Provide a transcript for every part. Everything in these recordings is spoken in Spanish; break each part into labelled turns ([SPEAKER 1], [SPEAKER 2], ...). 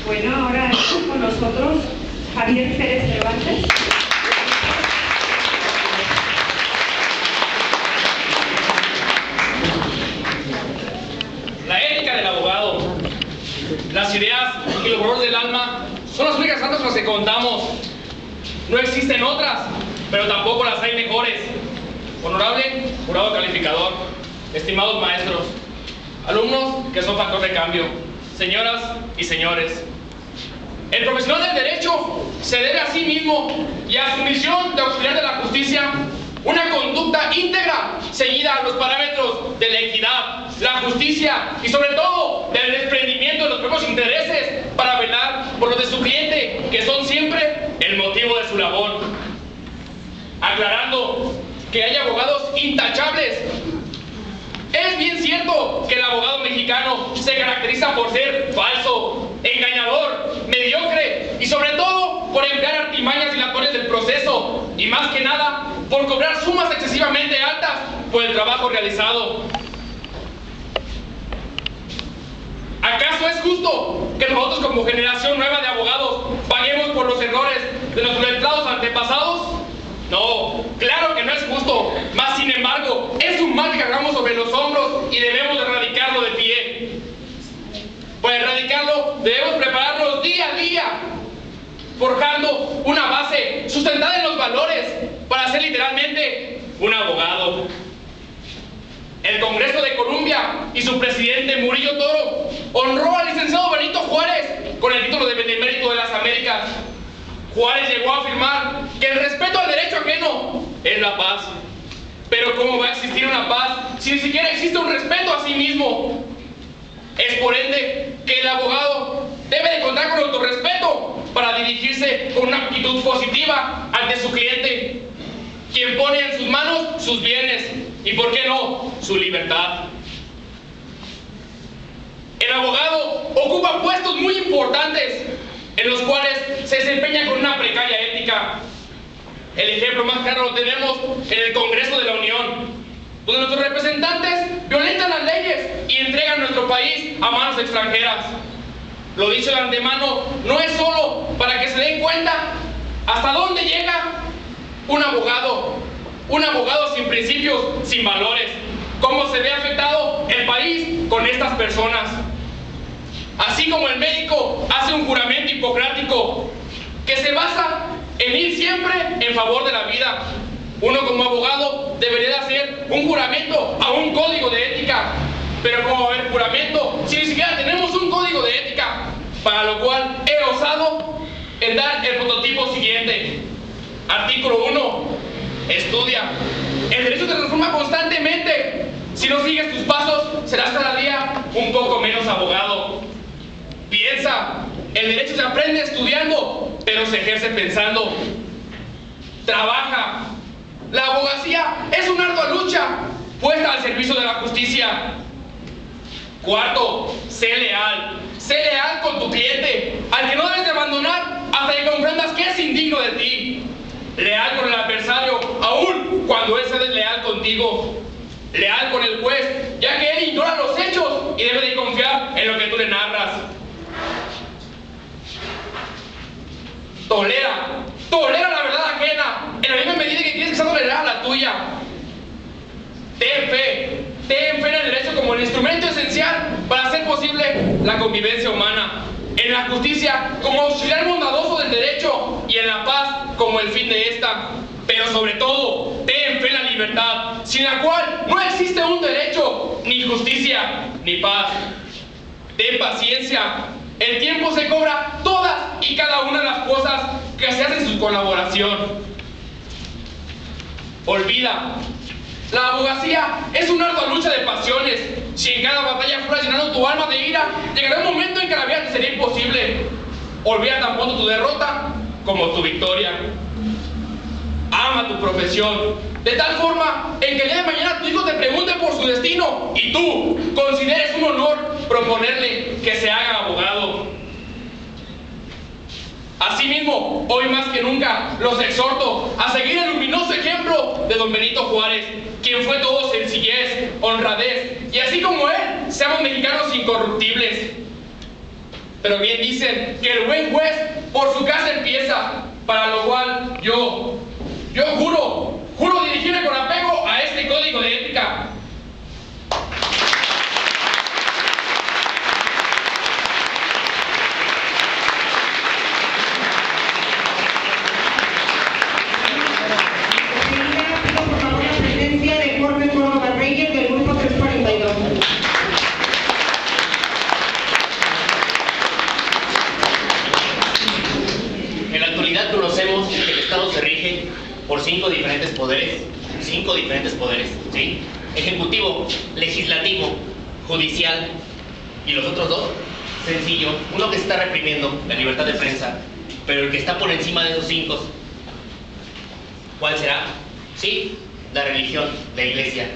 [SPEAKER 1] Bueno, ahora está con nosotros Javier Pérez Cervantes.
[SPEAKER 2] La ética del abogado, las ideas y los valores del alma son las únicas santas con las que contamos. No existen otras, pero tampoco las hay mejores. Honorable jurado calificador, estimados maestros, alumnos que son factor de cambio, señoras y señores, el profesional del derecho se debe a sí mismo y a su misión de auxiliar de la justicia una conducta íntegra, seguida a los parámetros de la equidad, la justicia y sobre todo del desprendimiento de los propios intereses para velar por los de su cliente, que son siempre el motivo de su labor. Aclarando que hay abogados intachables. Es bien cierto que el abogado mexicano se caracteriza por ser falso, engañador, mediocre y sobre todo por emplear artimañas dilatorias del proceso y más que nada por cobrar sumas excesivamente altas por el trabajo realizado. ¿Acaso es justo que nosotros como generación nueva de abogados paguemos por los errores de nuestros letrados antepasados? No, claro que no es justo, mas sin embargo es un mal que cargamos sobre los hombros y debemos erradicarlo de pie. Para erradicarlo debemos prepararnos día a día, forjando una base sustentada en los valores para ser literalmente un abogado. El Congreso de Colombia y su presidente Murillo Toro honró al licenciado Benito Juárez con el título de Benemérito de las Américas. Juárez llegó a afirmar que el respeto al derecho ajeno es la paz. Pero ¿cómo va a existir una paz si ni siquiera existe un respeto a sí mismo? Es por ende que el abogado debe de contar con autorrespeto para dirigirse con una actitud positiva ante su cliente, quien pone en sus manos sus bienes y, ¿por qué no?, su libertad. El abogado ocupa puestos muy importantes en los cuales se desempeña con una precaria ética. El ejemplo más claro lo tenemos en el Congreso de la Unión, donde nuestros representantes violentan las leyes y entregan nuestro país a manos extranjeras. Lo dicho de antemano, no es solo para que se den cuenta hasta dónde llega un abogado sin principios, sin valores, cómo se ve afectado el país con estas personas. Así como el médico hace un juramento hipocrático que se basa en ir siempre en favor de la vida, uno como abogado debería de hacer un juramento a un código de ética. Pero ¿cómo va a haber juramento si ni siquiera tenemos un código de ética? Para lo cual he osado en dar el prototipo siguiente. Artículo 1. Estudia. El derecho se transforma constantemente. Si no sigues tus pasos, serás cada día un poco menos abogado. Piensa. El derecho se aprende estudiando, pero se ejerce pensando. Trabaja. La abogacía es una ardua lucha puesta al servicio de la justicia. Cuarto, sé leal. Sé leal con tu cliente, al que no debes de abandonar hasta que comprendas que es indigno de ti. Leal con el adversario, aun cuando él sea desleal contigo. Leal con el juez, ya que él ignora los hechos y debe de confiar en lo que tú le narras. Tolera la verdad ajena, en la misma medida que tienes que tolerar la tuya. Ten fe en el derecho como el instrumento esencial para hacer posible la convivencia humana, en la justicia como auxiliar bondadoso del derecho y en la paz como el fin de esta. Pero sobre todo, ten fe en la libertad, sin la cual no existe un derecho, ni justicia, ni paz. Ten paciencia. El tiempo se cobra todas y cada una de las cosas que se hacen en su colaboración. Olvida. La abogacía es una ardua lucha de pasiones. Si en cada batalla fueras llenando tu alma de ira, llegará un momento en que la vida te sería imposible. Olvida tan pronto tu derrota como tu victoria. Ama tu profesión, de tal forma en que el día de mañana tu hijo te pregunte por su destino y tú consideres un honor proponerle que se haga abogado. Asimismo, hoy más que nunca los exhorto a seguir el luminoso ejemplo de don Benito Juárez, quien fue todo sencillez, honradez, y así como él, seamos mexicanos incorruptibles. Pero bien dicen que el buen juez por su casa empieza, para lo cual yo juro dirigirme con apego a este código de ética.
[SPEAKER 1] De Jorge Córdoba Reyes del grupo 342.
[SPEAKER 3] En la actualidad conocemos que el Estado se rige por 5 diferentes poderes, ¿sí? Ejecutivo, legislativo, judicial y los otros dos, sencillo, uno que está reprimiendo la libertad de prensa, pero el que está por encima de esos 5, ¿cuál será? Sí, la religión, la iglesia.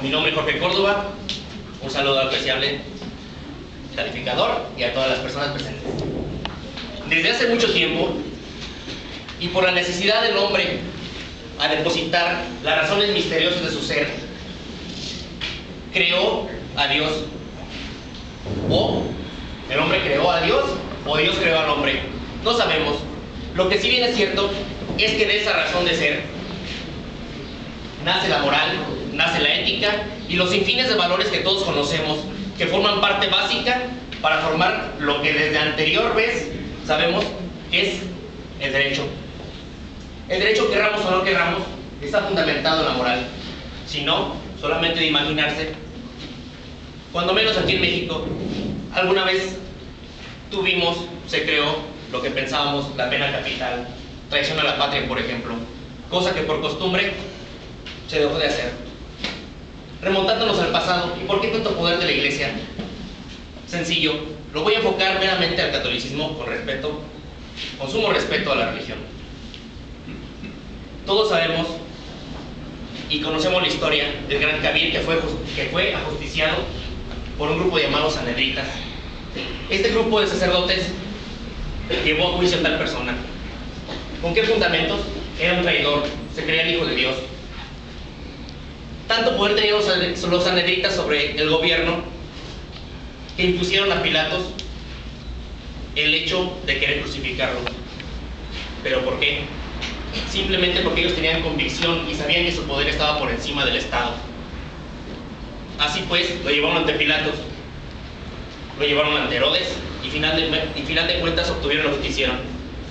[SPEAKER 3] Mi nombre es Jorge Córdoba, un saludo al apreciable calificador y a todas las personas presentes. Desde hace mucho tiempo, y por la necesidad del hombre a depositar las razones misteriosas de su ser, creó a Dios. O el hombre creó a Dios, o Dios creó al hombre. No sabemos. Lo que sí bien es cierto es que de esa razón de ser nace la moral, nace la ética y los sinfines de valores que todos conocemos, que forman parte básica para formar lo que desde anterior vez sabemos que es el derecho. El derecho, querramos o no querramos, está fundamentado en la moral. Si no, solamente de imaginarse, cuando menos aquí en México, alguna vez se creó lo que pensábamos la pena capital, traición a la patria, por ejemplo, cosa que por costumbre se dejó de hacer. Remontándonos al pasado, ¿y por qué tanto poder de la iglesia? Sencillo, lo voy a enfocar meramente al catolicismo con sumo respeto a la religión. Todos sabemos y conocemos la historia del gran Kabir que fue ajusticiado por un grupo llamado sanedritas. Este grupo de sacerdotes llevó a juicio a tal persona. ¿Con qué fundamentos? Era un traidor, se creía el hijo de Dios. Tanto poder tenían los sanedritas sobre el gobierno que impusieron a Pilatos el hecho de querer crucificarlo. ¿Pero por qué? Simplemente porque ellos tenían convicción y sabían que su poder estaba por encima del Estado. Así pues, lo llevaron ante Pilatos, lo llevaron ante Herodes y final de cuentas obtuvieron lo que quisieron,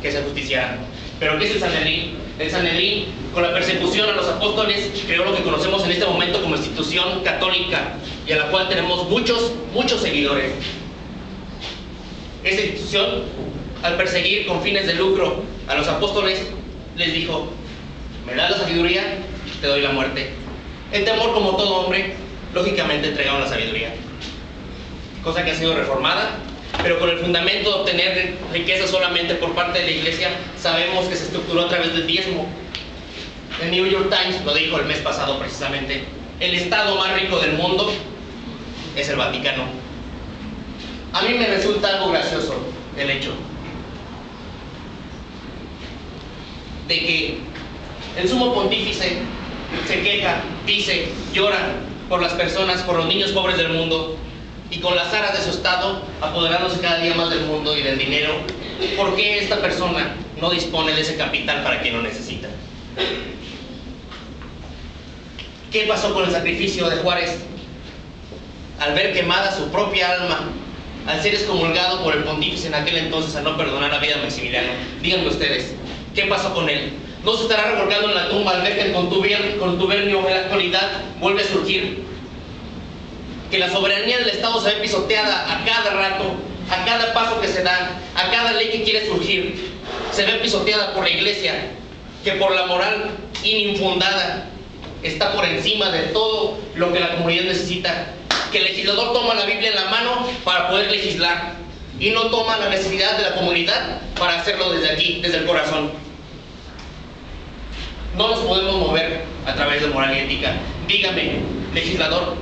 [SPEAKER 3] que se ajusticiaran. ¿Pero qué es el Sanedrín? El Sanedrín, con la persecución a los apóstoles, creó lo que conocemos en este momento como institución católica y a la cual tenemos muchos seguidores. Esta institución, al perseguir con fines de lucro a los apóstoles, les dijo: me das la sabiduría, te doy la muerte. El temor, como todo hombre, lógicamente entregaron la sabiduría, cosa que ha sido reformada, pero con el fundamento de obtener riqueza solamente por parte de la iglesia. Sabemos que se estructuró a través del diezmo. El New York Times lo dijo el mes pasado precisamente: el estado más rico del mundo es el Vaticano. A mí me resulta algo gracioso el hecho de que el sumo pontífice se queja, dice, llora por las personas, por los niños pobres del mundo, y con las aras de su estado apoderándose cada día más del mundo y del dinero. ¿Por qué esta persona no dispone de ese capital para quien lo necesita? ¿Qué pasó con el sacrificio de Juárez? Al ver quemada su propia alma, al ser excomulgado por el pontífice en aquel entonces, al no perdonar la vida de Maximiliano, díganme ustedes, ¿qué pasó con él? ¿No se estará revolcando en la tumba al ver que el contubernio de la actualidad vuelve a surgir? Que la soberanía del Estado se ve pisoteada a cada rato, a cada paso que se da, a cada ley que quiere surgir, se ve pisoteada por la iglesia, que por la moral infundada está por encima de todo lo que la comunidad necesita. Que el legislador toma la Biblia en la mano para poder legislar y no toma la necesidad de la comunidad para hacerlo desde aquí, desde el corazón. No nos podemos mover a través de moral y ética. Dígame, legislador,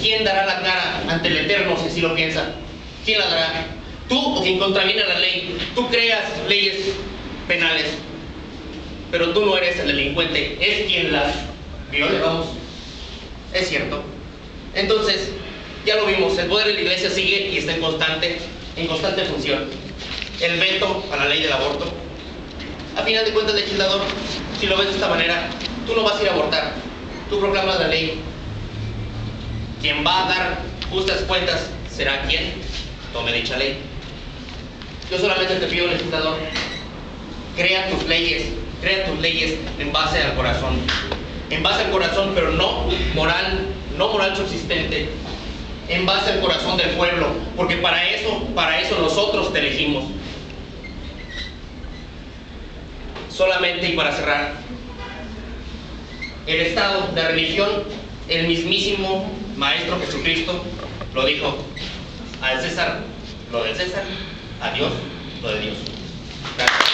[SPEAKER 3] ¿quién dará la cara ante el Eterno si así lo piensa? ¿Quién la dará? ¿Tú o quien contraviene la ley? Tú creas leyes penales, pero tú no eres el delincuente, es quien las viola, vamos. Es cierto. Entonces, Ya lo vimos, el poder de la iglesia sigue y está en constante función. El veto a la ley del aborto. A final de cuentas, legislador, si lo ves de esta manera, tú no vas a ir a abortar, tú proclamas la ley. Quien va a dar justas cuentas será quien tome dicha ley. Yo solamente te pido, legislador, crea tus leyes en base al corazón. En base al corazón, pero no moral subsistente. En base al corazón del pueblo, porque para eso nosotros te elegimos. Solamente, y para cerrar, el Estado, la religión, el mismísimo Maestro Jesucristo lo dijo: al César lo del César, a Dios lo de Dios. Gracias.